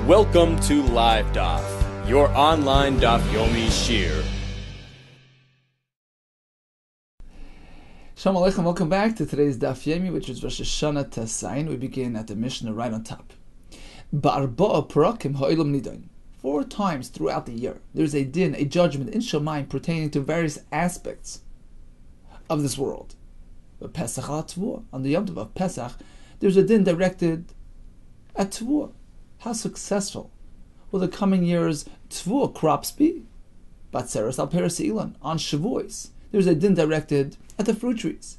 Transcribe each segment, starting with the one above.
Welcome to Live Daf, your online Daf Yomi Shir. Shalom Aleichem, welcome back to today's Daf Yomi, which is Rosh HaShanna Tasayin. We begin at the Mishnah right on top. Ba'arba'a parakim ha'olam nidain. 4 times throughout the year, there's a din, a judgment in Shamayim pertaining to various aspects of this world. But Pesach al Tvua, on the Yom Tov of Pesach, there's a din directed at Tvua. How successful will the coming year's Tvua crops be? Batzeres al Peres Ilan, on Shavuos, there's a din directed at the fruit trees.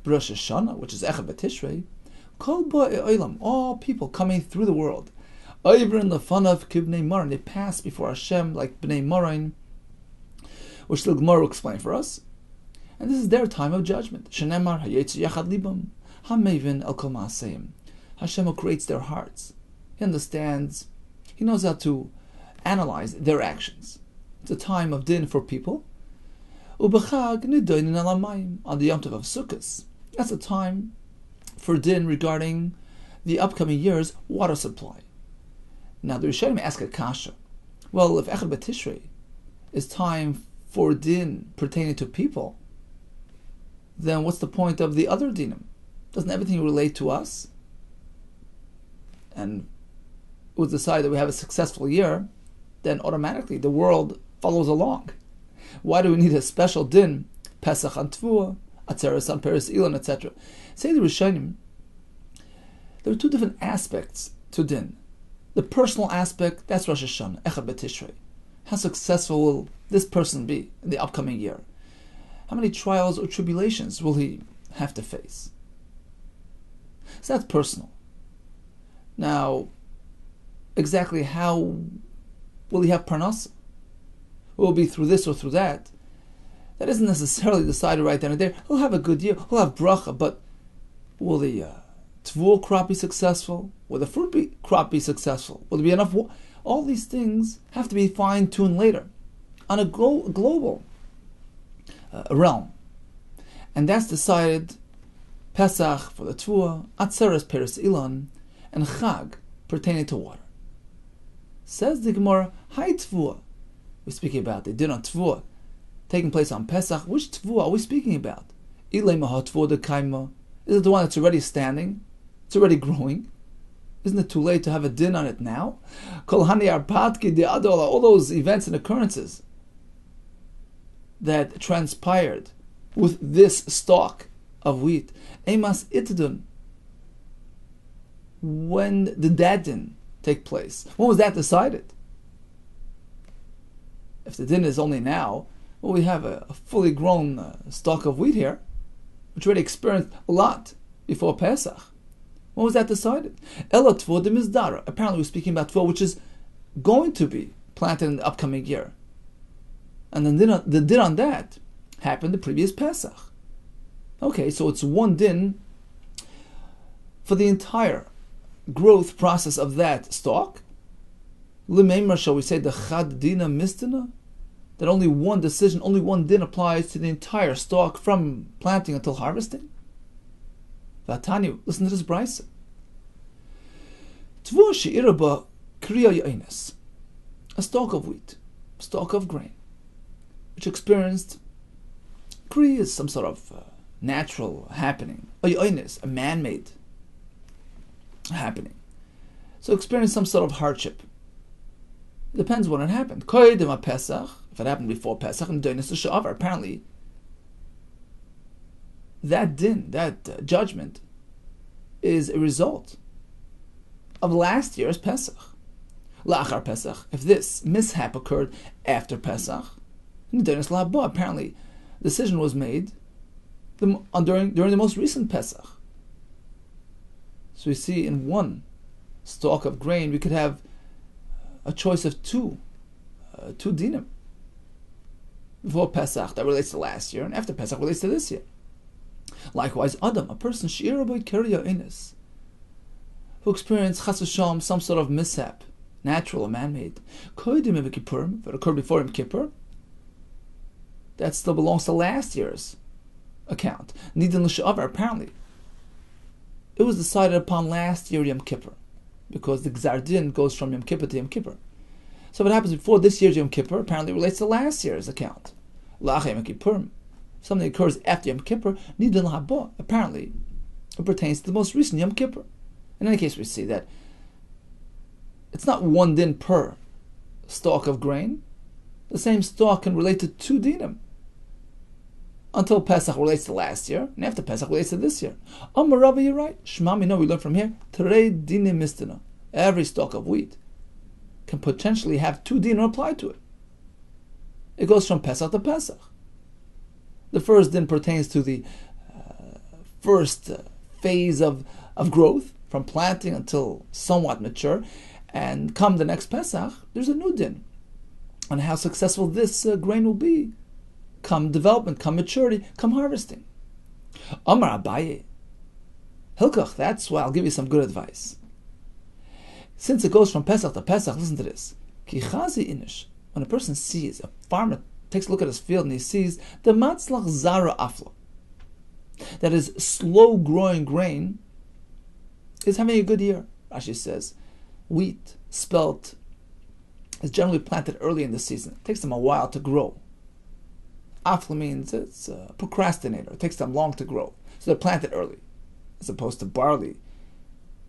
Rosh HaShanna, which is Echad B'Tishrei, Kol Ba'i Olam, all people coming through the world, Oivrin Lefanav Kibnei Morin, they pass before Hashem like Bnei Morin, which the Gemara will explain for us. And this is their time of judgment. Shenemar Hayetzu Yachad Libam, Hamevin El Kol Ma'aseim. Hashem who creates their hearts. He understands, he knows how to analyze their actions. It's a time of din for people. Ubechag nidoinin alamayim, on the Yom Tov of Sukkot. That's a time for din regarding the upcoming year's water supply. Now the Rishonim ask a kasha. Well, if Echad B'Tishrei is time for din pertaining to people, then what's the point of the other dinim? Doesn't everything relate to us? And it was decided that we have a successful year, then automatically the world follows along. Why do we need a special din? Pesach on Tvua, Atzeres on Peres Ilan, etc. Say the Rishonim, there are 2 different aspects to din. The personal aspect, that's Rosh HaShanna, Echad B'Tishrei. How successful will this person be in the upcoming year? How many trials or tribulations will he have to face? So that's personal. Now, exactly how will he have parnasa? Will it be through this or through that? That isn't necessarily decided right then and there. He'll have a good year, he'll have bracha, but will the tvul crop be successful? Will the fruit crop be successful? Will there be enough water? All these things have to be fine-tuned later on a global realm. And that's decided Pesach for the Tvua, Atzeres Peres Ilan, and Chag pertaining to water. Says the Gemara, Hi Tvua. We're speaking about the din on Tvua taking place on Pesach. Which Tvua are we speaking about? Ilay Maha Tvua de Kaima. Is it the one that's already standing? It's already growing? Isn't it too late to have a din on it now? Kol Hani Arpatki de Adola, all those events and occurrences that transpired with this stalk of wheat. Emas Itdun. When did that din take place? When was that decided? If the din is only now, well, we have a fully grown stalk of wheat here, which already experienced a lot before Pesach. When was that decided? Ela Tvua de Mizdara. Apparently we're speaking about Tvua, which is going to be planted in the upcoming year. And then the din on that happened the previous Pesach. Okay, so it's one din for the entire growth process of that stalk. L'meimar, shall we say, the chad dina mistina, that only one decision, only one din applies to the entire stalk from planting until harvesting? Vatani, listen to this brisa. Tvua she'ira ba kriya ya'inis, a stalk of wheat, stalk of grain, which experienced kriya is some sort of natural happening, a man-made happening. So experience some sort of hardship. It depends when it happened. Koydem Pesach, if it happened before Pesach, and Doinis Sha'avar, apparently that din, that judgment, is a result of last year's Pesach. La'achar Pesach, if this mishap occurred after Pesach, Doinis La'abo, apparently the decision was made during the most recent Pesach. So we see in one stalk of grain, we could have a choice of two dinim. Before Pesach, that relates to last year, and after Pesach relates to this year. Likewise, Adam, a person, She'iraboy Keriya Inis, who experienced Chas v'Shalom, some sort of mishap, natural or man-made, Koydim Yom Kippurim, if it occurred before Yom Kippur, that still belongs to last year's account. Nidin L'Sha'avar, apparently, it was decided upon last year Yom Kippur. because the Gzar Din goes from Yom Kippur to Yom Kippur. So what happens before this year's Yom Kippur apparently relates to last year's account. La'achar Yom Kippur. Something occurs after Yom Kippur, Nidin L'Haba. Apparently, it pertains to the most recent Yom Kippur. In any case, we see that it's not one din per stalk of grain. The same stalk can relate to 2 dinim. Until Pesach relates to last year, and after Pesach relates to this year. Rabbi, you're right. Shema, we learn from here. Terei dinim mistina. Every stalk of wheat can potentially have 2 dinim applied to it. It goes from Pesach to Pesach. The first din pertains to the first phase of growth, from planting until somewhat mature, and come the next Pesach, there's a new din on how successful this grain will be, come development, come maturity, come harvesting. Amar Abaye, Hilkach, that's why I'll give you some good advice. Since it goes from Pesach to Pesach, listen to this. Ki chazi inish, when a person sees, a farmer takes a look at his field and he sees the matzlach zara aflo, that is slow growing grain, is having a good year. Rashi says, wheat, spelt, is generally planted early in the season. It takes them a while to grow. Afla means it's a procrastinator. It takes them long to grow. So they're planted early, as opposed to barley,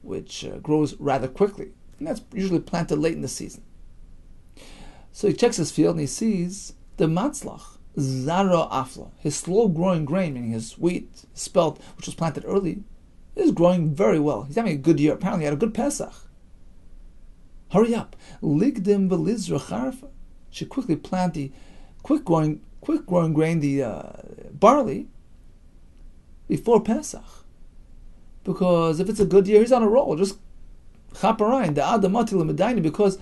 which grows rather quickly. And that's usually planted late in the season. So he checks his field and he sees the matzlach, zara afla, his slow-growing grain, meaning his wheat, spelt, which was planted early, is growing very well. He's having a good year. Apparently he had a good Pesach. Hurry up. Ligdim v'lizra charfa. Should quickly plant the quick-growing grain, the barley, before Pesach. Because if it's a good year, he's on a roll. Just chaparine, the adamati l'medaini, because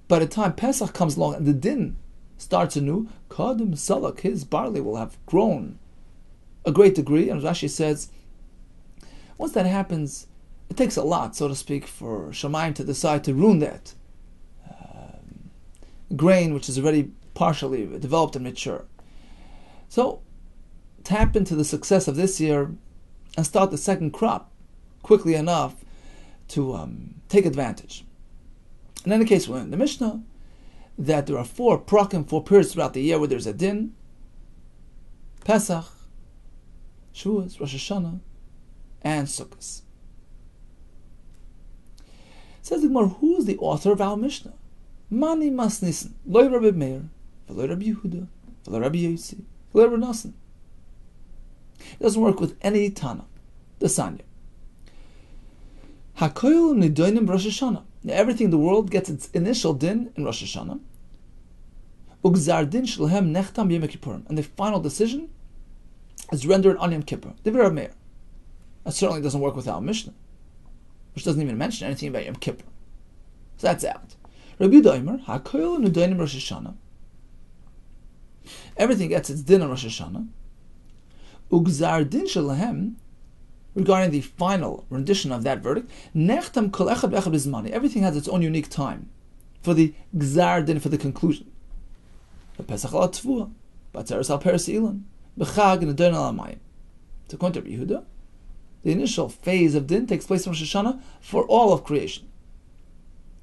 by the time Pesach comes along and the din starts anew, Kadim Salak, his barley will have grown a great degree. And Rashi says, once that happens, it takes a lot, so to speak, for Shamayim to decide to ruin that grain, which is already partially developed and mature. So, tap into the success of this year and start the second crop quickly enough to take advantage. In any case, we're in the Mishnah that there are 4 prakim, 4 periods throughout the year where there's a din: Pesach, Shavuos, Rosh HaShanna, and Sukkot. Says the Gemara, who is the author of our Mishnah? Mani mas nissen, loy Rabbi Meir, v'loy Rabbi Yehuda, v'loy Rabbi Yossi, v'loy Rabbi Nassan. It doesn't work with any Tana, the Sanya. Hakoil nidoinim Rosh HaShanna. Everything in the world gets its initial din in Rosh HaShanna. Ugzar din shlehem nechtam b'Yom Kippurim, and the final decision is rendered on Yom Kippur. Divrei Rabbi Meir. That certainly doesn't work with our Mishnah, which doesn't even mention anything about Yom Kippur. So that's out. Rabbi Yehuda Omer, hakoil nidoinim Rosh HaShanna. Everything gets its din on Rosh HaShanna. Ugzar din shlehem, regarding the final rendition of that verdict, nechtam kol echad v'echad b'zmani. Everything has its own unique time for the gzar din, for the conclusion. Pesach al tvua, b'atzeres al peres ilan, b'chag nedon al amayim. To quote Rabbi Yehuda, the initial phase of din takes place in Rosh Hashanah for all of creation.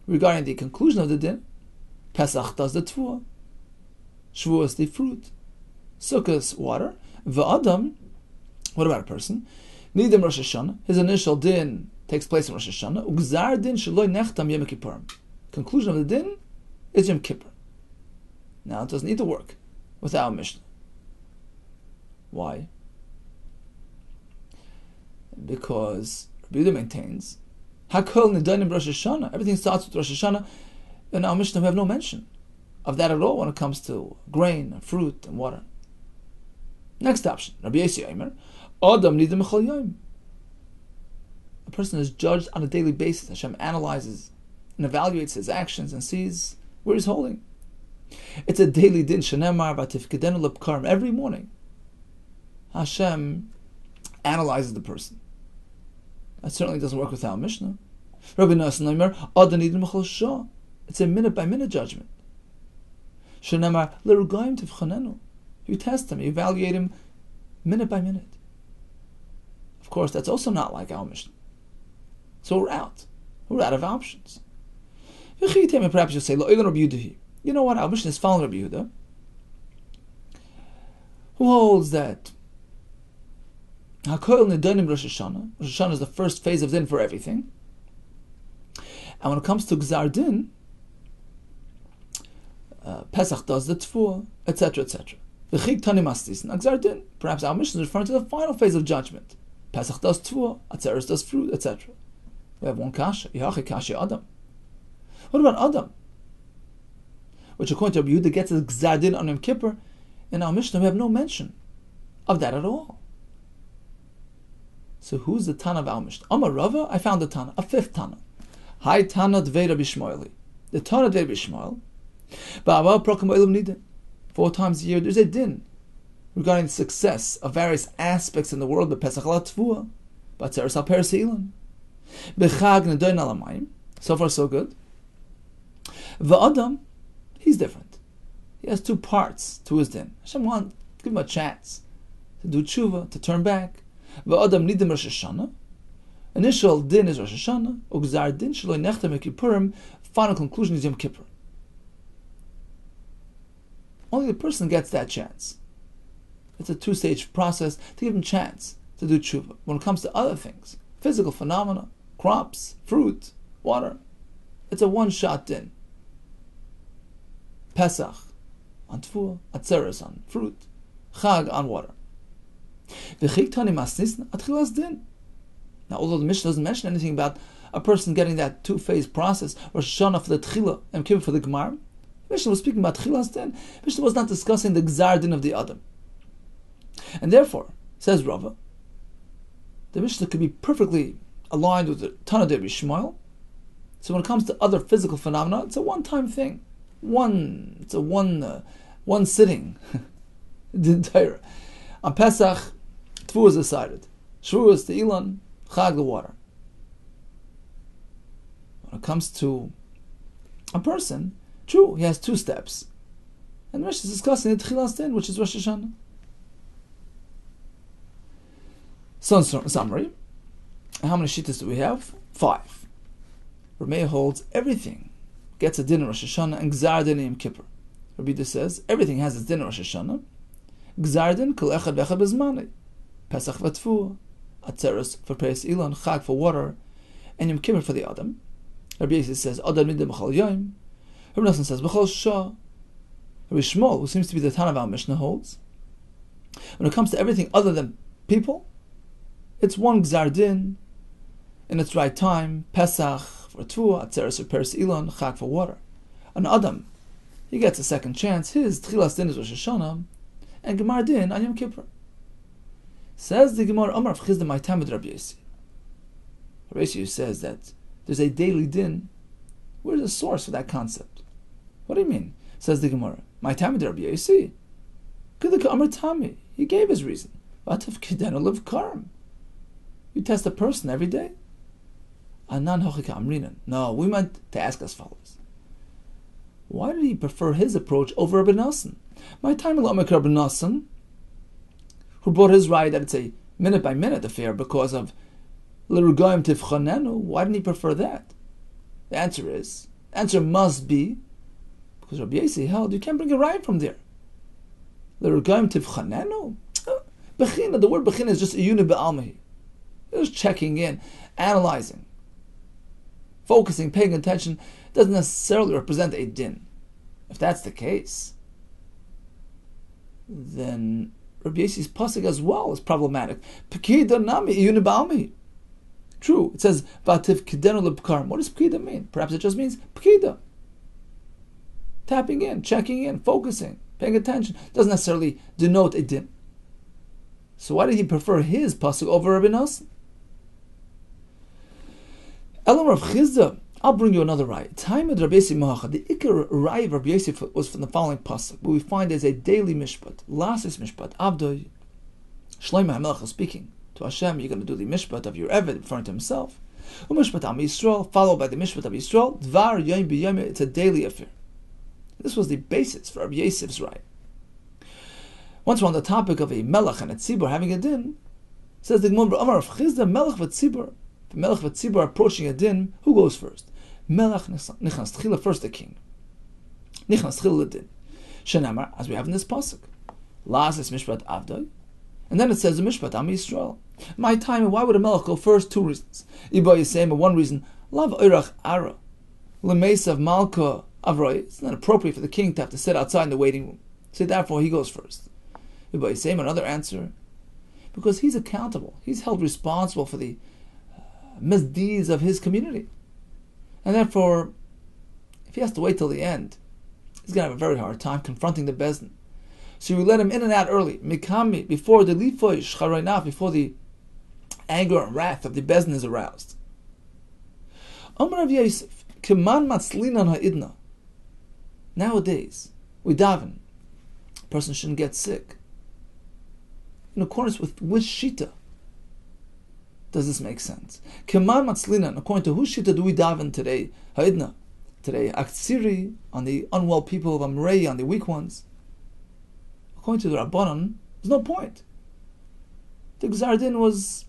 Regarding the conclusion of the din, Pesach does the tvua, Shavuos the fruit, Sukkot water, v'adam. What about a person? Nidim Rosh Hashanah. His initial din takes place in Rosh Hashanah. Ugzar din sheloi nechtam Yom Kippurim. Conclusion of the din is Yom Kippur. Now it doesn't need to work with our Mishnah. Why? Because Rabbi Yehuda maintains Hakol nidanim Rosh Hashanah. Everything starts with Rosh Hashanah. In our Mishnah we have no mention of that at all when it comes to grain, and fruit, and water. Next option, Rabbi Yossi Omer, Adam nidim chol yom. A person is judged on a daily basis. Hashem analyzes and evaluates his actions and sees where he's holding. It's a daily din. Shenemar v'tifkedenu lepkarim. Every morning, Hashem analyzes the person. That certainly doesn't work with our Mishnah. Rabbi Nassan Omer, Adam nidim chol shah. It's a minute-by-minute judgment. Shenemar l'rugaim tivchanenu. You test him, you evaluate him minute by minute. Of course, that's also not like our Mishnah. So we're out. We're out of options. Perhaps you say, you know what, our mission is following Rabbi Yehuda, who holds that Hakoil Nidonim Rosh HaShanna. Rosh HaShanna is the first phase of din for everything. And when it comes to Gzar Din, Pesach does the Tfuah, etc., etc. V'chig Tani Mastis, and Gzar Din, perhaps our mission is referring to the final phase of judgment. Pesach does Tfuah, Atzeres does fruit, etc. We have one kasha, Yahachi Kasha Adam. What about Adam? Which according to Rabbi Yehuda gets his Gzar Din on Yom Kippur. In our Mishnah we have no mention of that at all. So who's the Tana of our Mishnah? Amar Rava, I found a Tana, a fifth Tana. Hi Tana Dvei Rabbi Shmueli. The Tana Dvei Rabbi Shmuel. Ba'ava Prokam Olam Nidin. 4 times a year there's a din regarding the success of various aspects in the world. B'Pesach la Tvua, B'Atzeres al Peres Ilan, B'Chag Nedoin al Hamayim. So far so good. V'Adam, he's different. He has 2 parts to his din. Hashem wants to give him a chance to do tshuva, to turn back. V'Adam Nidim Rosh HaShanna. Initial din is Rosh HaShanna. Ugzar din shaloi nechtem Kippurim. Final conclusion is Yom Kippur. Only the person gets that chance. It's a 2-stage process to give him a chance to do tshuva. When it comes to other things, physical phenomena, crops, fruit, water, it's a one-shot din. Pesach on tfuah, Atzeres on fruit, Chag on water. V'chig tani masnisna atchilas din. Now, although the Mishnah doesn't mention anything about a person getting that 2-phase process, Rosh HaShanna for the Tchila and Kippur for the Gemar, the Mishnah was speaking about Tchilas din. The Mishnah was not discussing the Gzar din of the Adam. And therefore, says Rava, the Mishnah could be perfectly aligned with the Tana de Rabbi Shmuel. So when it comes to other physical phenomena, it's a one-time thing. One sitting. The entire. On Pesach, Tfuah is decided. Shavuos the Ilan, Chag the water. When it comes to a person, true, he has 2 steps. And the Mishnah is discussing the Tchilas din, which is Rosh HaShanna. So in summary, how many shittas do we have? 5. Rameya holds everything gets a din in Rosh HaShanna and Gzar din in Yom Kippur. Rabbi Yehuda says everything has its din in Rosh HaShanna. Gzar din kol echad v'echad bezmanei. Pesach v'tfuah, Atzeres for Peres Ilan, Chag for water, and Yom Kippur for the Adam. Rabbi Yehuda says Adam midem b'chol yom. Rabbi Nosson says b'chol shah. Rabbi Shmuel, who seems to be the Tana of our Mishnah, holds when it comes to everything other than people, it's one Gzar din in its right time. Pesach for Tfuah, Atzeres for Peres Ilan, Chag for water. An Adam, he gets a second chance. His Tchilas din is Rosh HaShanna, and Gemar din on Yom Kippur. Says the Gemara, Amar v'chizda my time with Rabbi Yossi. Rabbi Yossi says that there's a daily din. Where's the source for that concept? What do you mean? Says the Gemara, my time with Rabbi Yossi. Kidaka Amar Tami. He gave his reason. V'atav kidenu liv karam. You test a person every day. Anan hochika amrinan. No, we meant to ask as follows. Why did he prefer his approach over Rabbi Nosson? My time with Rabbi Nosson, who brought his right that it's a minute-by-minute affair because of l'rugoyim tivchanenu. Why didn't he prefer that? The answer must be because Rabbi Yossi held you can't bring a right from there. L'rugoyim tivchanenu. Bechina. The word bechina is just a unit be'almahi. Just checking in, analyzing, focusing, paying attention. Doesn't necessarily represent a din. If that's the case, then Rabbi Yossi's pasuk as well is problematic. Pekida nami yunibami. True, it says vativ kidenu lebkarim. What does pekida mean? Perhaps it just means pekida. Tapping in, checking in, focusing, paying attention. Doesn't necessarily denote a din. So why did he prefer his pasuk over Rabbi Nosson? Elam Rav Chizda, I'll bring you another raya. Time of Rabbi Yossi Mahacha. The Ikar raya of Rabbi Yossi was from the following pasuk, but we find there's a daily mishpat, lasis mishpat, Abdoi. Shlomo HaMelech is speaking to Hashem. You're going to do the mishpat of your Eved, referring to himself. Mishpat Am Yisrael, followed by the mishpat of Yisrael. Dvar yom b'yom. It's a daily affair. This was the basis for Rabbi Yossi's raya. Once we're on the topic of a melech and a tzibur having a din, says the Gemara, Amar Rav Chizda, melech v'tzibur. If Melech v'tzibur are approaching a din, who goes first? Melech nichnas tchila, first the king. Nichnas tchila the din. Shenamar, as we have in this pasuk. La'as es mishpat avdoi. And then it says the mishpat am Yisrael. My time, why would a melech go first? Two reasons. Iba Yisema, one reason. Lav oirach ara. L'mesav malka avroi. It's not appropriate for the king to have to sit outside in the waiting room. So therefore he goes first. Iba Yisema, another answer. Because he's accountable. He's held responsible for the misdeeds of his community. And therefore, if he has to wait till the end, he's going to have a very hard time confronting the Bezdin. So we let him in and out early, mikami, before the lifoy shcharaynaf, before the anger and wrath of the Bezdin is aroused. Amar Rav Yosef, keman matzlinan ha'idna. Nowadays, we daven. A person shouldn't get sick. In accordance with which shita does this make sense? Keman matzlinan, according to whose shita do we daven today? Ha'idna. Today, aktsiri, on the unwell people of Amrei, on the weak ones. According to the Rabbanon, there's no point. The Gzar Din was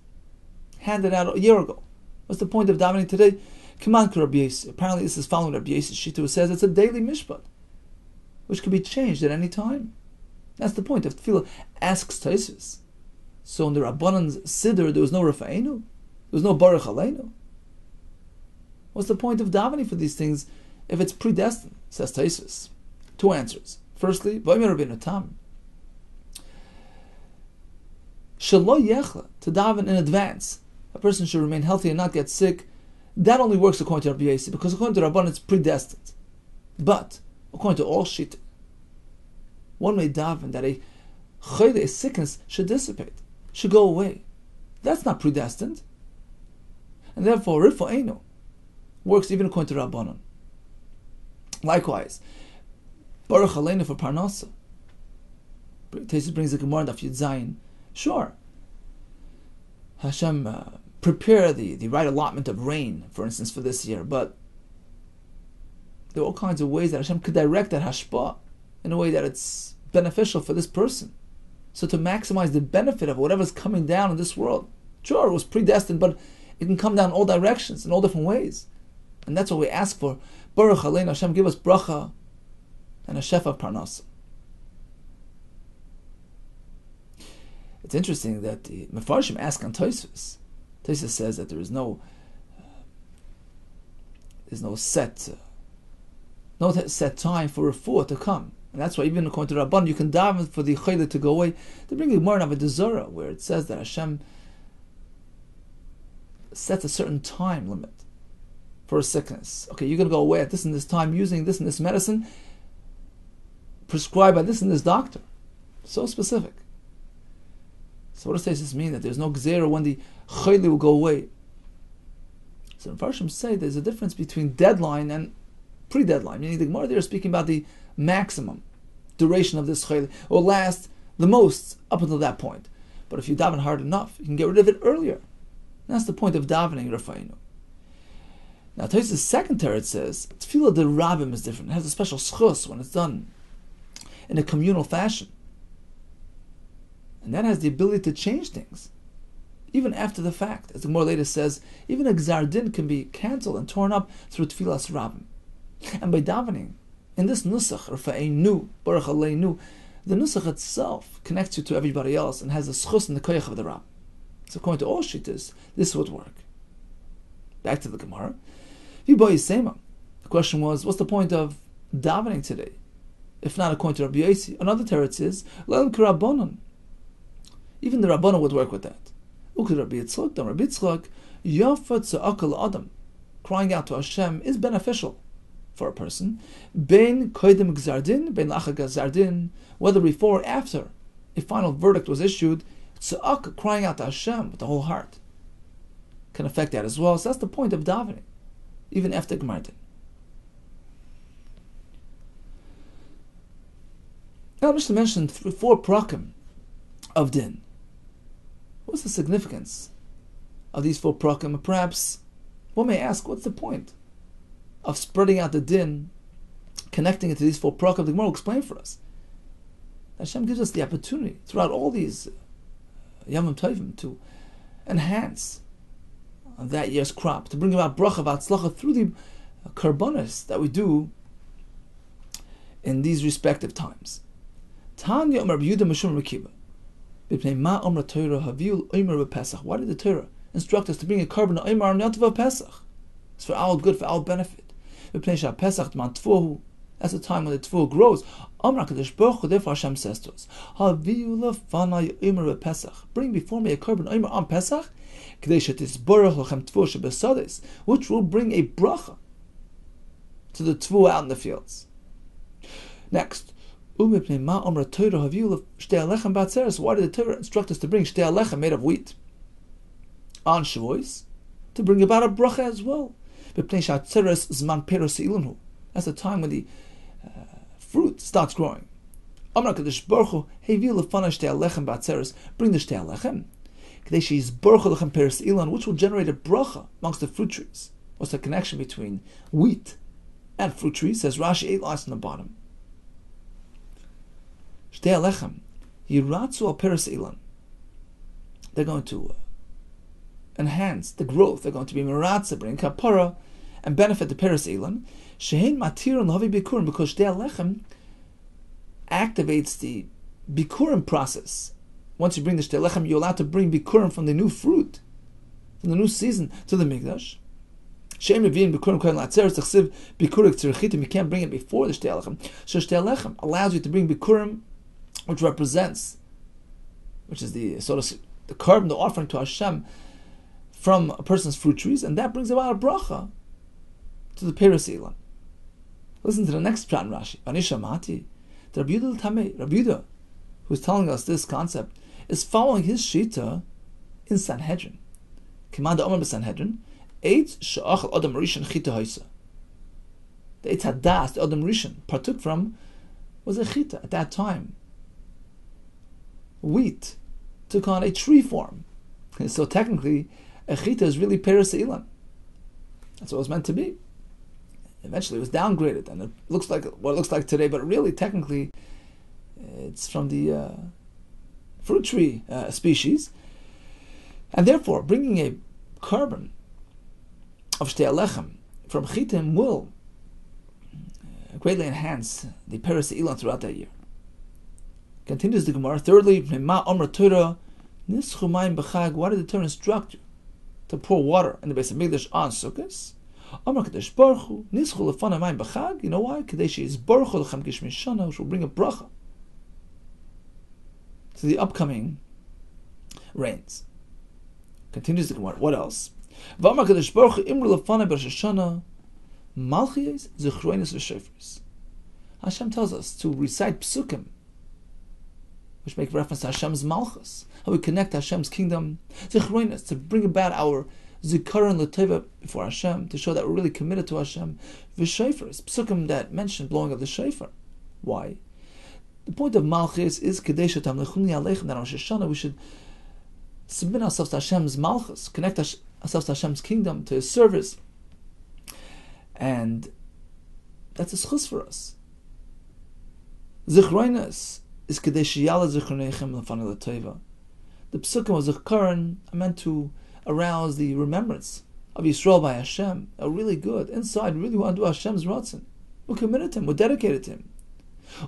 handed out a year ago. What's the point of davening today? Keman Rabbi Yosef. Apparently this is following Rabbi Yosef's shita, who says it's a daily mishpat, which can be changed at any time. That's the point of tefillah. Asks Taisus. So in the Rabbanon's Siddur, there was no Rafa'enu, there was no Baruch Aleinu. What's the point of davening for these things if it's predestined? Says Taisus. Two answers. Firstly, Vaymer Rabbeinu Tam. Shelo yechla, to daven in advance. A person should remain healthy and not get sick. That only works according to Rabbi Yosef, because according to Rabban it's predestined. But according to all shita, one may daven that a chayde, a sickness, should dissipate, should go away. That's not predestined, and therefore rifa'enu works even according to Rabbanon. Likewise, Baruch Aleinu for Parnasa. Taisus brings the Gemara in Daf Yud Zayin. Sure, Hashem prepare the right allotment of rain, for instance, for this year, but there are all kinds of ways that Hashem could direct that hashpah in a way that it's beneficial for this person. So to maximize the benefit of whatever's coming down in this world, sure, it was predestined, but it can come down in all directions, in all different ways. And that's what we ask for. Baruch Aleinu, Hashem, give us bracha and a shefa parnasa. It's interesting that the Mefarshim ask on Tosfos. Tosfos says that there is no set time for refuah to come, and that's why even according to Rabban, you can daven for the chayla to go away. They bring a Gemara of a Dezorah where it says that Hashem sets a certain time limit for a sickness. Okay, you're going to go away at this and this time using this and this medicine prescribed by this and this doctor. So specific. So what does this mean? That there's no gzera when the chayli will go away? So the Farshim say there's a difference between deadline and pre-deadline. Meaning the Gemara there is speaking about the maximum duration of this chayli. It will last the most up until that point. But if you daven hard enough, you can get rid of it earlier. And that's the point of davening Rafa'inu. Now Tosfos' second teretz says tefillah de Rabbim is different. It has a special schus when it's done in a communal fashion. And that has the ability to change things, even after the fact. As the Gemara later says, even a Gzar Din can be cancelled and torn up through Tfilas Rabbim. And by davening, in this Nusach, Rafa'enu, Baruch Aleinu, the Nusach itself connects you to everybody else and has a schus in the koyach of the Rabbim. So according to all shittas, this would work. Back to the Gemara. The question was, what's the point of davening today? If not according to Rabbi Yossi. Another teretz is, Le'el K'Rabbanon. Even the Rabbanon would work with that. Rabbi Yitzchak, Adam, crying out to Hashem is beneficial for a person. Ben koydem gzardin, ben lacha gzardin, whether before or after a final verdict was issued, tza'ak, crying out to Hashem with the whole heart, can affect that as well. So that's the point of davening, even after Gemar Din. Now, Mishnah mentioned 4 prakim of din. What's the significance of these 4 prakim? Perhaps one may ask, what's the point of spreading out the din, connecting it to these 4 prakim? The Gemara will explain for us. Hashem gives us the opportunity throughout all these Yamim Tovim to enhance on that year's crop, to bring about bracha v'atzlacha through the karbanos that we do in these respective times. Tanya Rabbi Yehuda Mishum Rekiva. Why did the Torah instruct us to bring a carbon omer on Yom Tov Pesach? It's for our good, for our benefit. That's the time when the tefillah grows. Therefore Hashem says to us, bring before me a carbon omer on Pesach, which will bring a bracha to the tefillah out in the fields. Next, why did the Torah instruct us to bring shtei alechem made of wheat on Shavuos? To bring about a bracha as well. That's the time when the fruit starts growing. Bring the shtei alechem, which will generate a bracha amongst the fruit trees. What's the connection between wheat and fruit trees? Says Rashi 8 lines on the bottom. Shtei alechem, yiratzu al peres ilan. They're going to enhance the growth. They're going to be meratza, bring kapara, and benefit the peres ilan. Shehein matir and lahavi bikurim, because shtei alechem activates the bikurim process. Once you bring the shtei alechem, you're allowed to bring bikurim from the new fruit, from the new season to the mikdash. Shehein mevin bikurim kohen latzeres tachsiv bikurik tzirichitim. You can't bring it before the shtei alechem. So shtei alechem allows you to bring bikurim, which is the carbon, the offering to Hashem from a person's fruit trees, and that brings about a bracha to the peres ilan. Listen to the next pshat in Rashi. Anishamati, the Rabbi Yehuda Tamei, Rabbi Yehuda, who's telling us this concept, is following his shita in Sanhedrin. Kimanda Omer b'Sanhedrin, Eitz she'achal Adam Rishon chita hoisa. The Eitz Hadas, the Adam Rishon, partook from, was a chita at that time. Wheat took on a tree form. And so technically, a chita is really peres ilan. That's what it was meant to be. Eventually it was downgraded, and it looks like what it looks like today, but really, technically, it's from the fruit tree species. And therefore, bringing a carbon of shtei alechem from chitim will greatly enhance the peres ilan throughout that year. Continues the Gemara. Thirdly, why did the Torah instruct you to pour water in the base of Mikdash on Sukkot? You know why? Which will bring a bracha to the upcoming rains. Continues the Gemara. What else? Hashem tells us to recite psukim which make reference to Hashem's malchus, how we connect Hashem's kingdom, zichroinus, to bring about our zikaron l'teva before Hashem, to show that we're really committed to Hashem. V'shofar, psukim that mention blowing of the shofar. Why? The point of malchus is kadesha tamlechuni aleichem, that on Rosh HaShanna we should submit ourselves to Hashem's malchus, connect ourselves to Hashem's kingdom, to His service, and that's a schus for us. Zichroinus is kadeshiyala zichronechem l'fanei l'teva. The psukim of Zikaron are meant to arouse the remembrance of Yisrael by Hashem. Are really good. Inside, we really want to do Hashem's ratzon. We're committed to Him. We're dedicated to Him.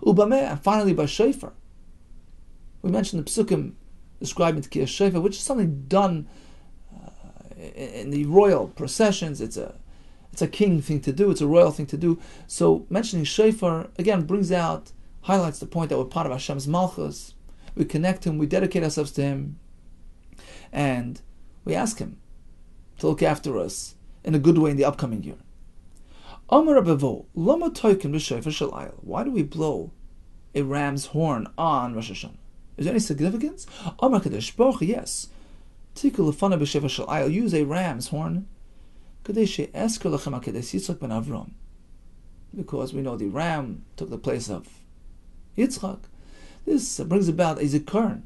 Ubameh, and finally by shofar. We mentioned the psukim describing Tkiyah shofar, which is something done in the royal processions. It's a king thing to do. It's a royal thing to do. So mentioning shofar again highlights the point that we're part of Hashem's malchus. We connect Him, we dedicate ourselves to Him, and we ask Him to look after us in a good way in the upcoming year. Why do we blow a ram's horn on Rosh HaShanna? Is there any significance? Yes. Use a ram's horn because we know the ram took the place of Yitzchak. This brings about a zikaron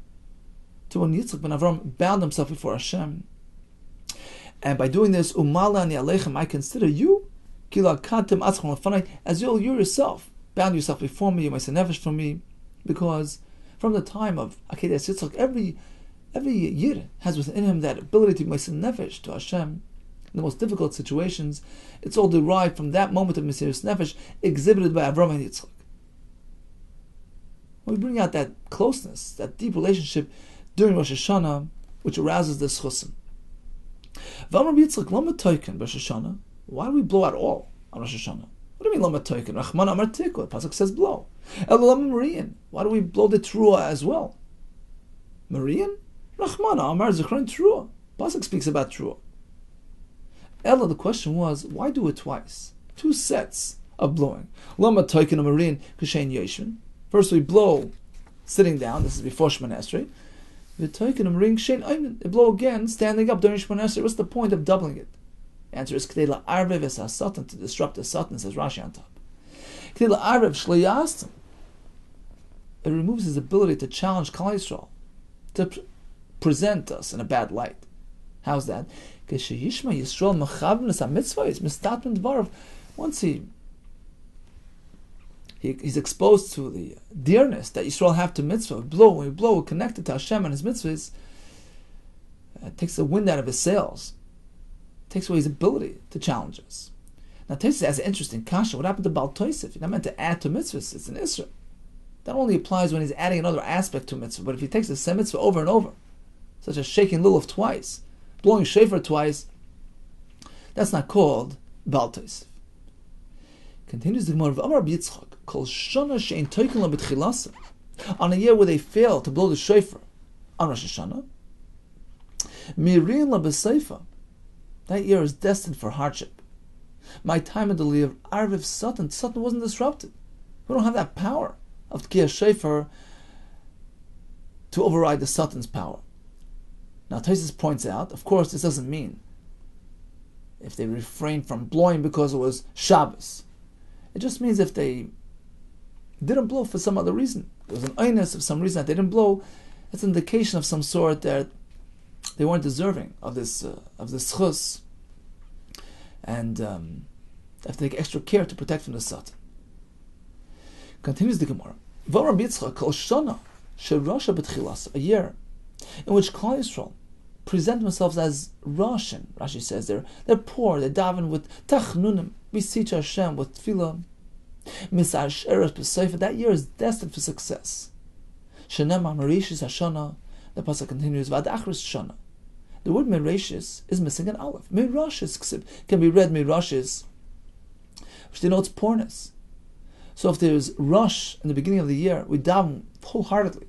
to when Yitzchak ben Avram bound himself before Hashem. And by doing this, I consider you as you yourself bound yourself before me, you must nefesh for me, because from the time of Akedas Yitzchak, every Yid has within him that ability to meiser nefesh to Hashem, the most difficult situations, it's all derived from that moment of Mesiras Nefesh exhibited by Avram and Yitzchak. We bring out that closeness, that deep relationship during Rosh HaShanna, which arouses the Schusim. V'amar Yitzchak, Lama Toiken Rosh HaShanna. Why do we blow out all on Rosh HaShanna? What do you mean Lama Toiken? Rachman Amar Tikva. Pasuk says blow. El Lama Marian. Why do we blow the Teruah as well? Marian? Rachman Amar Zechron Teruah. Pasuk speaks about Teruah. Ella, the question was, why do it twice? 2 sets of blowing. Lama Toiken Marian Kushain Yeshvin. First we blow sitting down. This is before Shemon Esrei. They blow again, standing up during Shemon Esrei. What's the point of doubling it? The answer is K'dei la'arvev es ha'satan, to disrupt the Satan, says Rashi on top. K'dei la'arvev shlo. It removes his ability to challenge Klal Yisrael, to present us in a bad light. How's that? Once he's exposed to the dearness that Yisrael have to mitzvah. When we blow, we're connected to Hashem and His mitzvahs. It takes the wind out of his sails. It takes away his ability to challenge us. Now, Tosfos has an interesting kasha. What happened to Baal Tosef? You're not meant to add to mitzvahs. It's an Isra. That only applies when he's adding another aspect to mitzvah. But if he takes the same mitzvah over and over, such as shaking lulav twice, blowing shofar twice, that's not called Baal Tosef. Continues the Gemara of Amar Yitzchak, Kol Shana she'en toiken la b'tchilasa. On a year where they fail to blow the shofar on Rosh HaShanna, Mirin la b'seifa. That year is destined for hardship. My time in the Li of Arviv Satan wasn't disrupted. We don't have that power of Tkiyah Shofar to override the Satan's power. Now Tosfos points out, of course, this doesn't mean if they refrained from blowing because it was Shabbos. It just means if they didn't blow for some other reason, there was an oinus of some reason that they didn't blow, it's an indication of some sort that they weren't deserving of this chus, and they have to take extra care to protect from the Satan. Continues the Gemara. V'amar Yitzchak kol shana she'rasha b'tchilasa, a year in which Klal Yisrael present themselves as Rashin. Rashi says they're poor, they daven with tachnunim, beseech Hashem with tefillah. Misar she'eres b'seifa, that year is destined for success. Shenemar merishis hashana, the pasuk continues, Vad achris shana. The word merishis is missing an aleph. Mirashis can be read mirashis, which denotes poorness. So if there's rush in the beginning of the year, we daven wholeheartedly.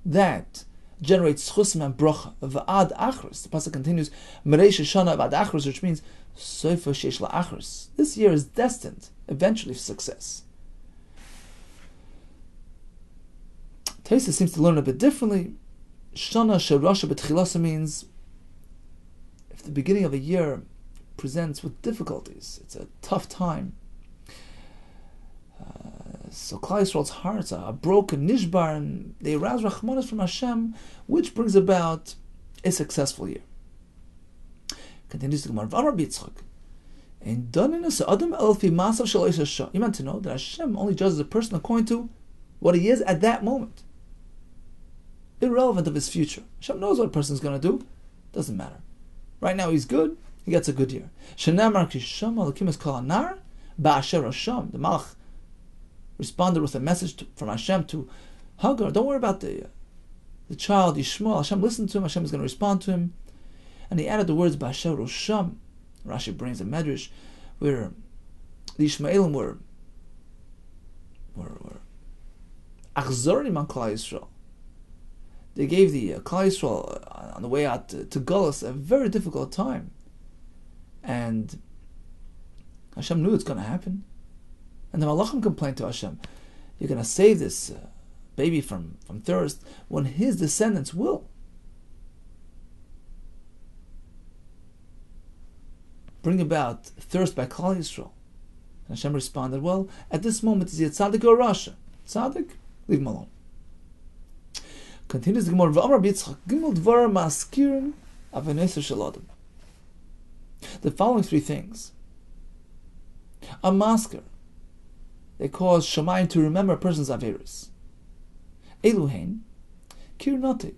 That generates chusim and bracha. V'ad achris, the pasuk continues, Mereish shana v'ad achris, which means sofa sheish la'achris. This year is destined eventually for success. Tosfos seems to learn a bit differently. Shana she'rasha b'tchilasa means if the beginning of a year presents with difficulties, it's a tough time. So Klal Yisrael's hearts are broken, nishbar, and they arouse rachmanis from Hashem, which brings about a successful year. Continues the Gemara. V'amar Yitzchak, and doninus adam elfi masav shel eish hasha. You meant to know that Hashem only judges a person according to what he is at that moment, irrelevant of his future. Hashem knows what a person is going to do. Doesn't matter. Right now he's good. He gets a good year. Shenamar kisham alakim es kol anar ba'asher Hashem. The Malach responded with a message from Hashem to Hagar. Don't worry about the child Yishmael. Hashem listened to him. Hashem is going to respond to him. And he added the words ba'asher Rosham. Rashi brings a medrash where the Ishmaelim were achzorim on Klal Yisrael. They gave the Klal Yisrael on the way out to Gullus a very difficult time, and Hashem knew it's going to happen. And the Malachim complained to Hashem, "You're going to save this baby from thirst when his descendants will bring about thirst by Klal Yisrael." And Hashem responded, "Well, at this moment, is he a tzaddik or a rasha? Tzaddik, leave him alone." Continues the Gemara. V'amar Yitzchak, Gimel dvar maskirim aveneser shel adam. The following three things are masker. They cause Shamayim to remember a person's averis. Eluhein, kirnoti,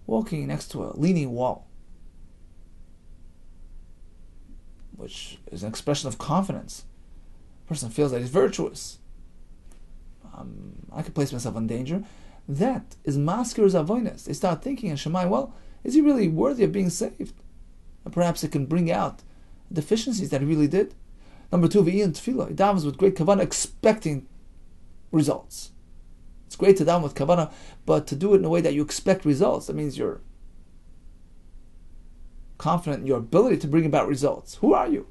walking next to a leaning wall. which is an expression of confidence. A person feels that he's virtuous. I could place myself in danger. That is maskers avoinus. They start thinking in Shemayim, well, is he really worthy of being saved? And perhaps it can bring out deficiencies that he really did. Number two, v'iyun tefillah. He davens with great kavanah, expecting results. It's great to daven with kavanah, but to do it in a way that you expect results. That means you're confident in your ability to bring about results. Who are you?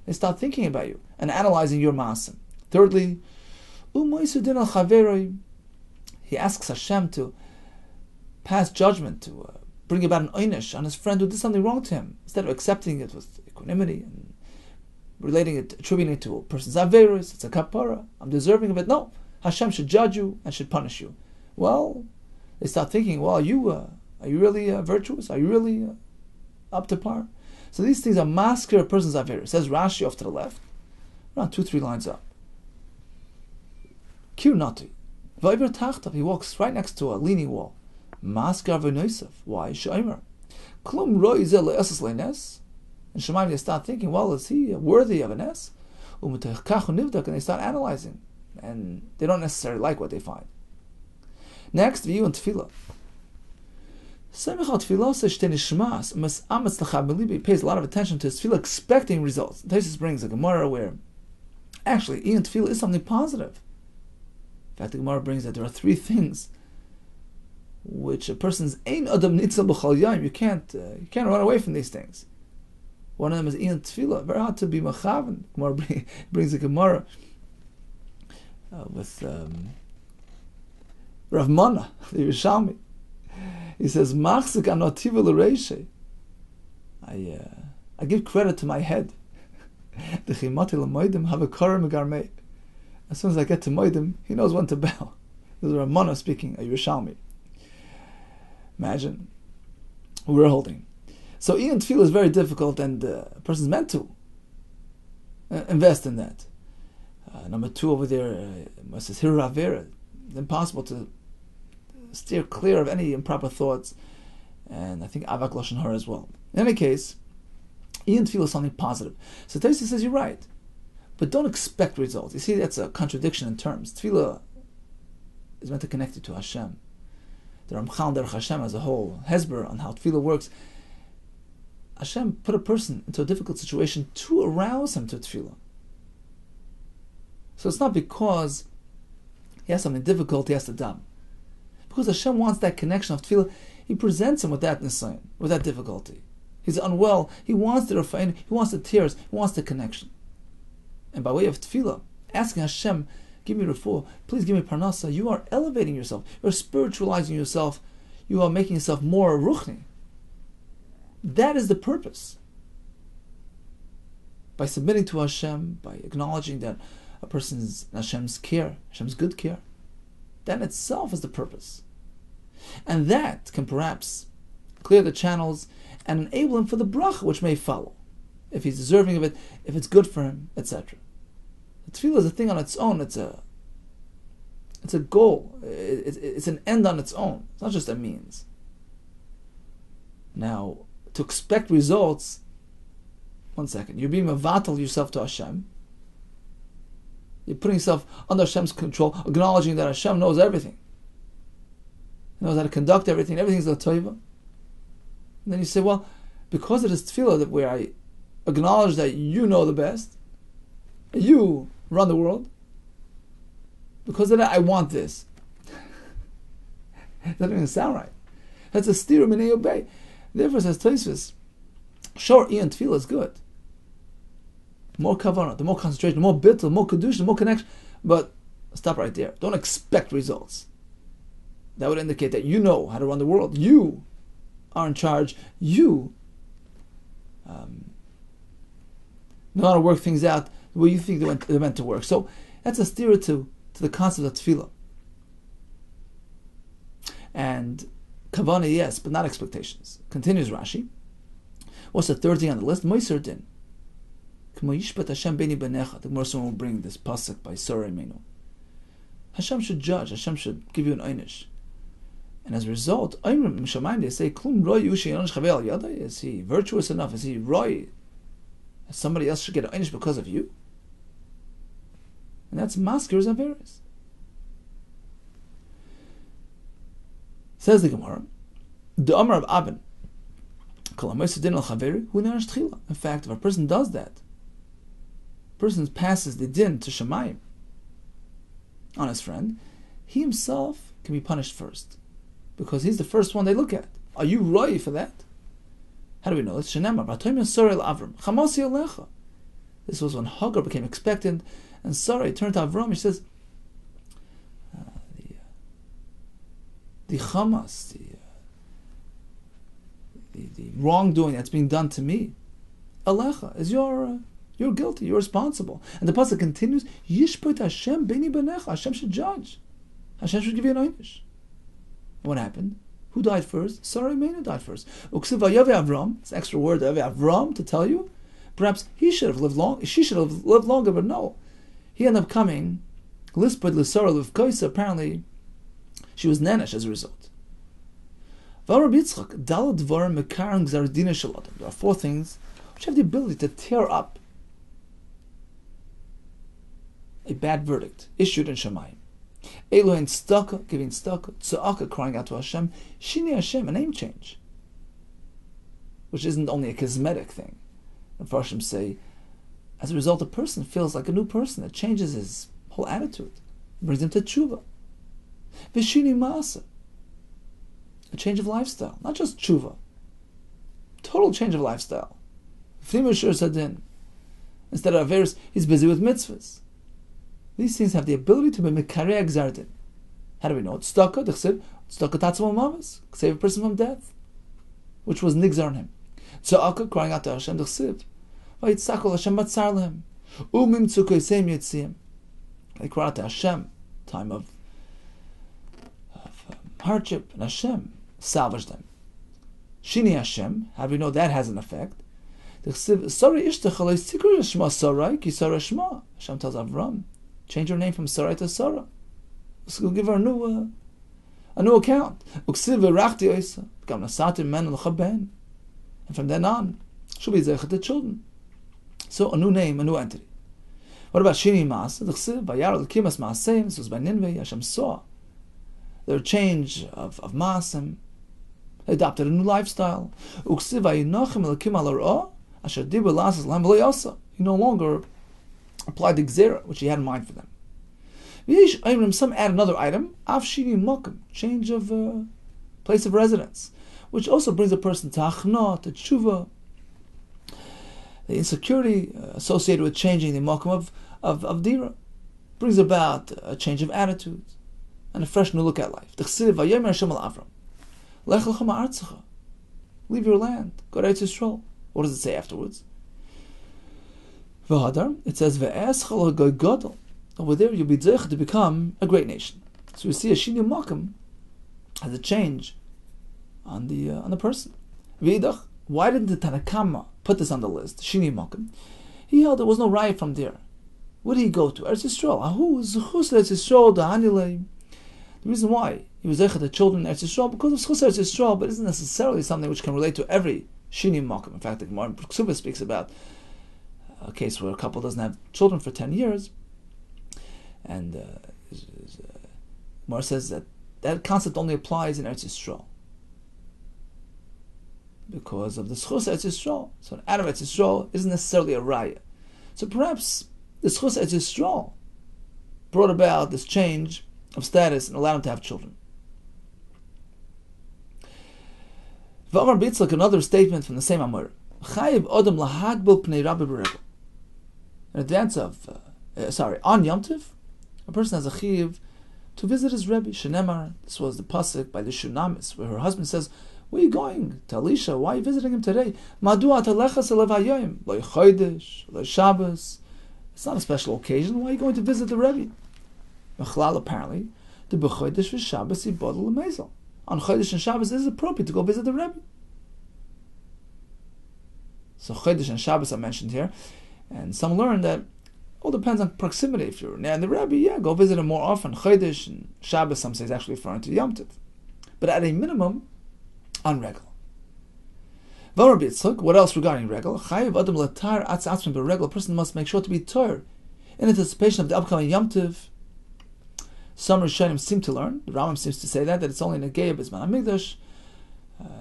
They start thinking about you and analyzing your maasim. Thirdly, he asks Hashem to pass judgment, to bring about an einish on his friend who did something wrong to him, instead of accepting it with equanimity and attributing it to a person's averos. It's a kapara. I'm deserving of it. No, Hashem should judge you and should punish you. Well, they start thinking, well, are you really virtuous? Are you really up to par? So these things are masker a person's averos. Says Rashi off to the left, around 2-3 lines up. Kirnati. He walks right next to a leaning wall. Maskar v'noisef. Why? Shaimer. Klum roi zel le'esas le'nes. And Shemayim, they start thinking, well, is he worthy of a nes? And they start analyzing. And they don't necessarily like what they find. Next, v'yun tefillah. He pays a lot of attention to his tefillah, expecting results. Taisus brings a Gemara where actually, iyun tefillah is something positive. In fact, the Gemara brings that there are 3 things which a person's ein adam nitzal b'chal yom. You can't run away from these things. One of them is iyun tefillah. Very hard to be machavan. Gemara brings a Gemara with Rav Mana, the Yerushalmi. He says, "Machzik anotiva l'reishe." I give credit to my head. The chimati l'moedim have a korah megarmei. As soon as I get to moedim, he knows when to bow. This is Rav Mana speaking, a Yerushalmi. Imagine who we're holding. So iyun tefillah is very difficult, and a person's meant to invest in that. Number 2 over there, says hirur avera. It's impossible to steer clear of any improper thoughts, and I think avak lashon hara as well. In any case, iyun tefillah is something positive. So Taisa says you're right, but don't expect results. You see, that's a contradiction in terms. Tefillah is meant to connect you to Hashem. The Ramchal Derech Hashem as a whole, Hezber on how tefillah works. Hashem put a person into a difficult situation to arouse him to tefillah. So it's not because he has something difficult he has to daven. Because Hashem wants that connection of tefillah, He presents him with that nisayon, with that difficulty. He's unwell, he wants the refain, he wants the tears, he wants the connection. And by way of tefillah, asking Hashem, give me refuah, please give me parnasa, you are elevating yourself, you are spiritualizing yourself, you are making yourself more ruchni. That is the purpose. By submitting to Hashem, by acknowledging that a person's in Hashem's care, Hashem's good care, that in itself is the purpose. And that can perhaps clear the channels and enable him for the bracha which may follow, if he's deserving of it, if it's good for him, etc. The tefillah is a thing on its own. It's a goal. It's an end on its own. It's not just a means. Now, to expect results, one second, you're being mevatel yourself to Hashem. You're putting yourself under Hashem's control, acknowledging that Hashem knows everything. He knows how to conduct everything. Everything's a toiva. And then you say, well, because it is tefillah that where I acknowledge that you know the best, you run the world, because of that I want this. That doesn't even sound right. That's a stira minei obey. Therefore, says Tosfos, sure, iyun tefillah is good. More kavanah, the more concentration, the more bittul, the more kedusha, the more connection. But stop right there. Don't expect results. That would indicate that you know how to run the world. You are in charge. You know how to work things out the way you think they're meant to work. So that's a stira to the concept of tefillah. And kavanah, yes, but not expectations. Continues Rashi. What's the third thing on the list? Moiser din. The Gemara will bring this pasuk by Surah Imenu. Hashem should judge. Hashem should give you an einish. And as a result, they say, is he virtuous enough? Is he roy? Somebody else should get an einish because of you. And that's maskers averis. Says the Gemara, the Amar of Abin, in fact, if a person does that, person passes the din to Shemayim on his friend, he himself can be punished first, because he's the first one they look at. Are you roi for that? How do we know this? This was when Hagar became expectant, and Sarai turned to Avram. He says, the chamas, the wrongdoing that's being done to me, Alecha, is you're guilty, you're responsible. And the pasuk continues, Yishput Hashem b'nei b'necha, Hashem should judge. Hashem should give you an einish. What happened? Who died first? Sarai Meinu died first. Uksiv Vayave Avram, it's an extra word, Avram, to tell you, perhaps he should have lived long, she should have lived longer, but no. He ended up coming, Lispud L'Sara L'Vkoisa, apparently she was nenesh as a result. There are four things which have the ability to tear up a bad verdict issued in Shemayim. Elohin tzedakah, giving tzedakah, tzedakah, crying out to Hashem, Shini Hashem, a name change, which isn't only a cosmetic thing. The Farshim say, as a result, a person feels like a new person. It changes his whole attitude, it brings him to tshuva. V'shini maasa, a change of lifestyle, not just tshuva, total change of lifestyle. Instead of averis, he's busy with mitzvahs. These things have the ability to be mekareh gzardin. How do we know? Tzedakah, d'chsev, tzedakah tatzma mavis, save a person from death, which was nigzar on him. Tzedakah, crying out to Hashem, d'chsev, vayitzakol Hashem batzar lehem, umimtzu koseim yitziyim. They cry out to Hashem, time of hardship, and Hashem salvaged them. Shini Hashem, how do we know that has an effect? Hashem tells Avram, change your name from Sarai to Sarah. So we'll give her a new account. And from then on, she'll be Zechet to children. So a new name, a new entity. What about Shini Mas? This was by Ninveh. Hashem saw their change of Maasim. They adopted a new lifestyle. He no longer applied the gzera which he had in mind for them. Some add another item, change of place of residence, which also brings a person to achna, to tshuva. The insecurity associated with changing the makom of dira brings about a change of attitude and a fresh new look at life. Leave your land, go to Eretz Yisrael. What does it say afterwards? It says, over there you'll be zeich to become a great nation. So we see a shini makom has a change on the person. Why didn't the Tanakama put this on the list? Shini makom. He held there was no riot from there. Where did he go to? Eretz Yisrael. The reason why he was zeich the children in Eretz Yisrael because of schus Eretz Yisrael, but isn't necessarily something which can relate to every shini makom. In fact, the Gemara in Ksubah speaks about a case where a couple doesn't have children for 10 years, and Gemara says that concept only applies in Eretz Yisrael because of the schus Eretz Yisrael. So an out of Eretz Yisrael isn't necessarily a raya. So perhaps the schus Eretz Yisrael brought about this change of status and allowed him to have children. V'amar Bitzlak, another statement from the same Amor. Chayiv Odom lahagbel pnei rabbi b'regel. In advance of, on Yom Tov, a person has a chiv to visit his Rebbe, Shenemar. This was the pasuk by the Shunamis, where her husband says, where are you going? To Elisha, why are you visiting him today? Madua talechas elev hayoyim, lo chodesh, lo Shabbos. It's not a special occasion. Why are you going to visit the Rebbe? Mechlal, apparently, the b'chodesh v'Shabbos yibodel l'mezel. On chodesh and Shabbos, it is appropriate to go visit the Rebbe. So chodesh and Shabbos are mentioned here. And some learn that all depends on proximity. If you're near the Rebbe, go visit him more often. Chodesh and Shabbos, some say, is actually referring to Yom Tov. But at a minimum, on regular. What else regarding regel? A person must make sure to be tor in anticipation of the upcoming Yom Tov. Some Rishonim seem to learn, the Rambam seems to say that it's only in a Geya B'zman HaMikdash,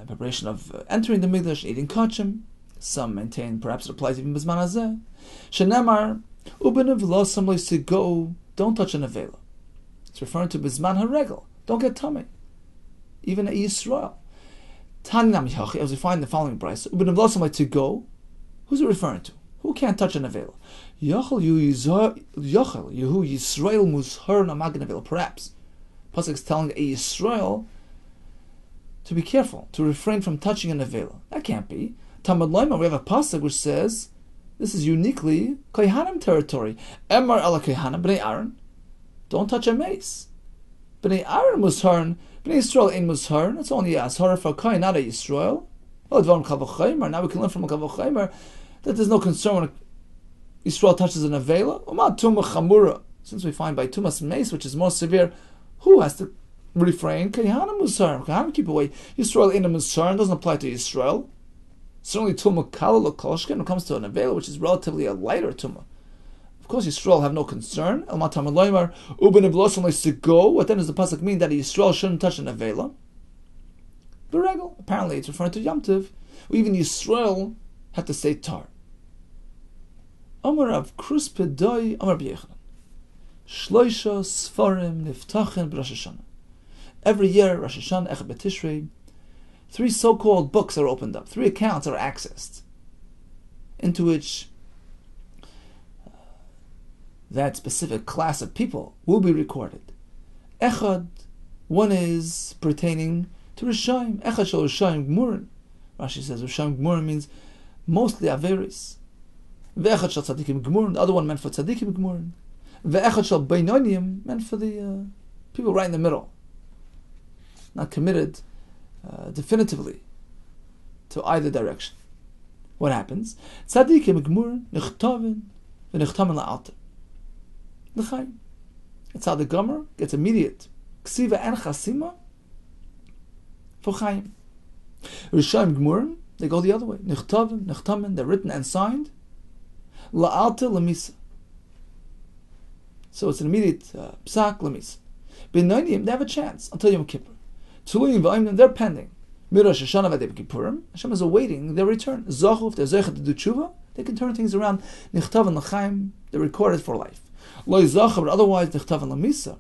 preparation of entering the Mikdash, eating kachim. Some maintain perhaps it applies even B'zman Hazeh. Shenemar, Ubenev Losam Lo, don't touch an Avela. It's referring to B'zman HaRegel, don't get tummy. Even a Yisrael. Tanam Yachi, as we find in the following brayso, Ubenev Losam to go. Who's it referring to? Who can't touch an Avela? Yachal Yehu Yisrael Mushar Namagan Avela. Perhaps Pasuk is telling a Yisrael to be careful, to refrain from touching an Avela. That can't be. Talmud Loima, we have a pasuk which says this is uniquely Kohanim territory. Emar ala Kohanim b'nei Aaron, don't touch a mace. B'nei Aaron Mushar, b'nei Yisrael in Mushar. That's only a Ashara for Kohen, not a Yisrael. Now we can learn from a Kavachaymer that there's no concern when Yisrael touches an Avela. Umad Tumah Chamura, since we find by Tumas mace, which is more severe, who has to refrain? Kohanim Musar. Kohanim keep away. Yisrael in a Musar doesn't apply to Yisrael. Certainly Tumah Kala Lokalshkin when it comes to an Avela, which is relatively a lighter Tumah. Of course, Yisrael have no concern. El Matam Loimar Uben Iblosim to go. What then does the pasuk mean that Yisrael shouldn't touch an Avela? The regel. Apparently, it's referring to Yom Tov. Even Yisrael have to say tar. Amar of Krus Pedoi Amar B'Yechanan Shloisha Sfarim Niftachen B'Rosh HaShanna. Every year, Rosh HaShanna, Echad B'Tishrei, 3 so-called books are opened up, 3 accounts are accessed, into which that specific class of people will be recorded. Echad, one is pertaining to Rishayim. Echad shel Rishayim Gmurin. Rashi says Rishayim Gmurin means mostly Averis. Ve'echad shel Tzadikim Gmurin, the other one meant for Tzadikim Gmurin. Ve'echad shel Beinonim meant for the people right in the middle, not committed definitively to either direction. What happens? Tzadikim Gmurin Nichtavin v'Nichtamin la'alter. L'chaim. It's how the Gomer gets immediate Ksiva and Chasima for Chaim. Rishayim Gmurin, they go the other way. Nichtavin, Nichtamin, they're written and signed. La'alter Lamisa. So it's an immediate psak Lamisa. B'nainim, they have a chance until Yom Kippur. Tuluyim v'ayim, they're pending. Rosh HaShanna v'adei Kippurim, Hashem is awaiting their return. Zachu, if they're zeichet to do tshuva, they can turn things around. Nichtav and l'chaim, they're recorded for life. Lo yizacha, but otherwise nichtav and l'misa,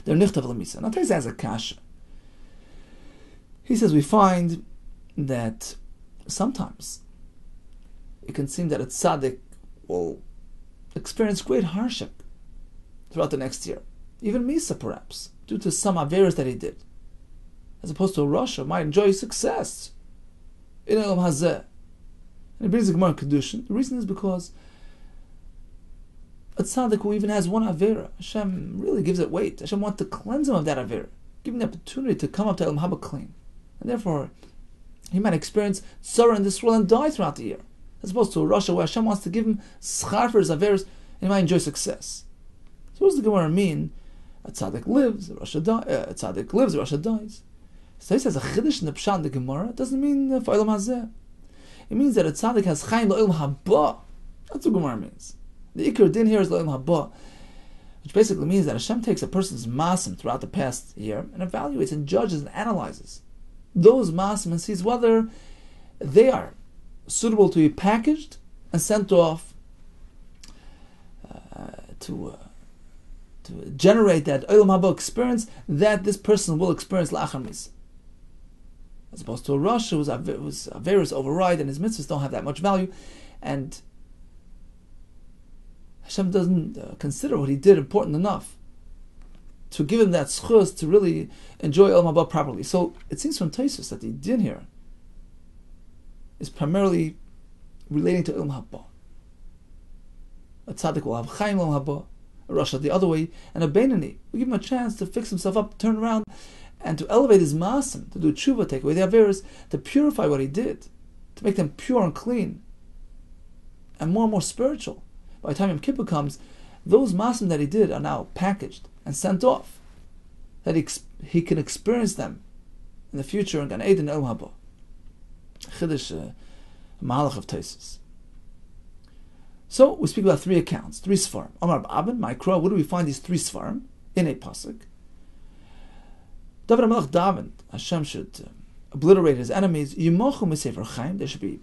they're nichtav l'misa. Now takes as a kasha. He says we find that sometimes it can seem that a tzaddik will experience great hardship throughout the next year, even misa perhaps, due to some averos that he did, as opposed to a Rasha might enjoy success in Elam Hazeh. And he brings the Gemara in Kedushin. The reason is because a tzaddik who even has one avera, Hashem really gives it weight. Hashem wants to cleanse him of that avera, give him the opportunity to come up to Elam Haba clean. And therefore, he might experience sorrow in this world and die throughout the year, as opposed to a Rasha where Hashem wants to give him schar for his averas and he might enjoy success. So what does the Gemara mean? A tzaddik lives, a Rasha dies. So he says a chiddush in the pshat in the Gemara doesn't mean for Elam Hazeh. It means that a tzaddik has chaim la'olam haba. That's what Gemara means. The ikar din here is la'olam haba, which basically means that Hashem takes a person's masim throughout the past year and evaluates and judges and analyzes those masim and sees whether they are suitable to be packaged and sent off to generate that olam haba experience that this person will experience la'achar misa. As opposed to a Rosh whose averos override and his mitzvahs don't have that much value, and Hashem doesn't consider what he did important enough to give him that schus to really enjoy Olam Haba properly. So it seems from Taisus that the din here is primarily relating to Olam Haba. A tzaddik will have Chaim Olam Haba, a Rasha the other way, and a Beinani will give him a chance to fix himself up, turn around, and to elevate his masim, to do tshuva, take away the averos, to purify what he did, to make them pure and clean, and more spiritual. By the time Yom Kippur comes, those masim that he did are now packaged and sent off, that he can experience them in the future in Gan Eden El Haba. Chiddush Mahalach of Taisus. So we speak about 3 accounts, 3 Sfarim. Amar Abin, Ma'ikra, where do we find these 3 Sfarim? In a pasuk. David HaMelech davened, Hashem should obliterate his enemies. Yimochu Mesefer Chaim, they should be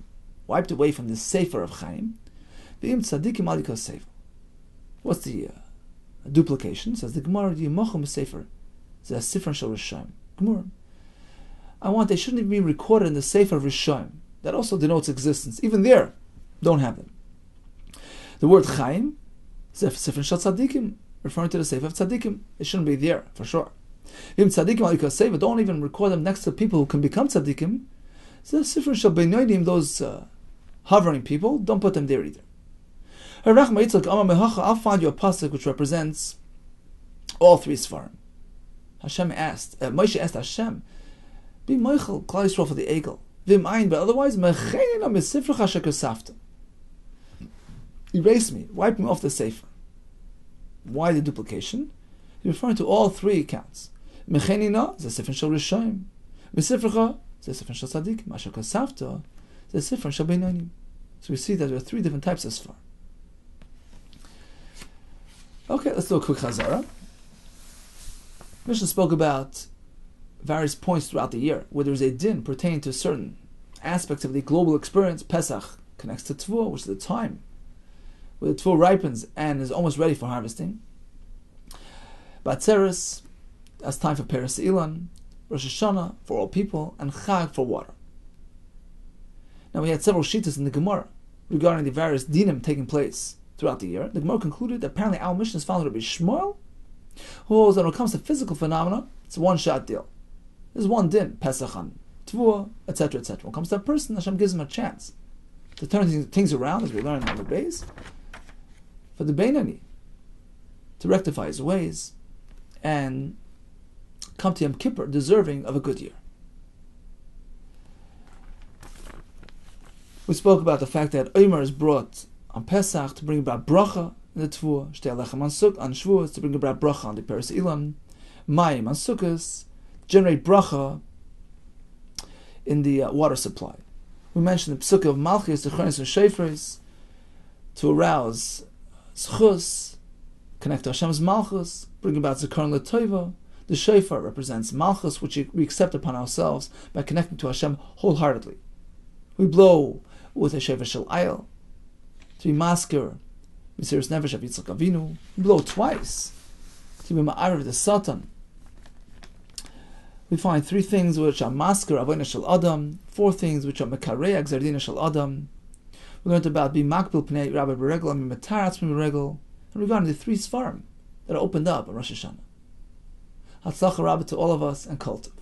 wiped away from the Sefer of Chaim. V'im tzadikim al yikos sefer. What's the duplication? Says the Gemara, Yimochu Mesefer. It's a Sifran Shel Rishayim. Gemara. They shouldn't even be recorded in the Sefer of Rishayim. That also denotes existence. Even there, don't have them. The word Chaim is Sifran Shel Tzadikim, referring to the Sefer of Tzadikim. It shouldn't be there, for sure. Don't even record them next to people who can become tzaddikim. So Sifra Shel Beinonim, those hovering people, don't put them there either. I'll find you a pasuk which represents all 3 Sfarim. Moshe asked Hashem, be Moichel, Klal Yisrael for the Egel. But otherwise, erase me, wipe me off the Sefer. Why the duplication? He's referring to all 3 accounts. Mechenina, the Sifran Shel Rishayim. Mesifrecha, the Sifran Shel Tzadikim. Masha Kasafta, the Sifran Shel Beinonim. So we see that there are 3 different types of Sfar. Okay, let's do a quick Chazara. Mishnah spoke about various points throughout the year where there is a din pertaining to certain aspects of the global experience. Pesach connects to Tvua, which is the time where the Tvua ripens and is almost ready for harvesting. Batzeres, that's time for Peres Ilan. Rosh HaShanna for all people, and Chag for water. Now we had several shittas in the Gemara regarding the various dinim taking place throughout the year. The Gemara concluded that apparently our mission is found to be Shmuel, who holds that when it comes to physical phenomena, it's a one-shot deal. There's one din, Pesach on Tvua, etc., etc. When it comes to a person, Hashem gives him a chance to turn things around, as we learn in the base, for the Beinani to rectify his ways and come to Yom Kippur deserving of a good year. We spoke about the fact that Omer is brought on Pesach to bring about bracha in the Tvua, Shtei Alechem on Shavuos to bring about bracha on the Peres Ilan, Mayim on Sukkos, generate bracha in the water supply. We mentioned the Psukkah of Malchus, the Chonis and Shefres, to arouse Zchus, connect to Hashem's Malchus, bring about Zikaron L'Tova. The Shofar represents Malchus, which we accept upon ourselves by connecting to Hashem wholeheartedly. We blow with a Shofar Shel Ayel to be masker, Mesiras Nefesh of Yitzchak Avinu. We blow twice to be Ma'ariv the Satan. We find 3 things which are masker Avodah Shel Adam, 4 things which are Mekareya Gzardina Shel Adam. We learned about be Makbil Pnei Rabbi Beregel and Metaratz Beregel, and regarding the 3 Sfarim that are opened up on Rosh HaShanna. Hatzlacha Rabbi to all of us, and Kol Tov.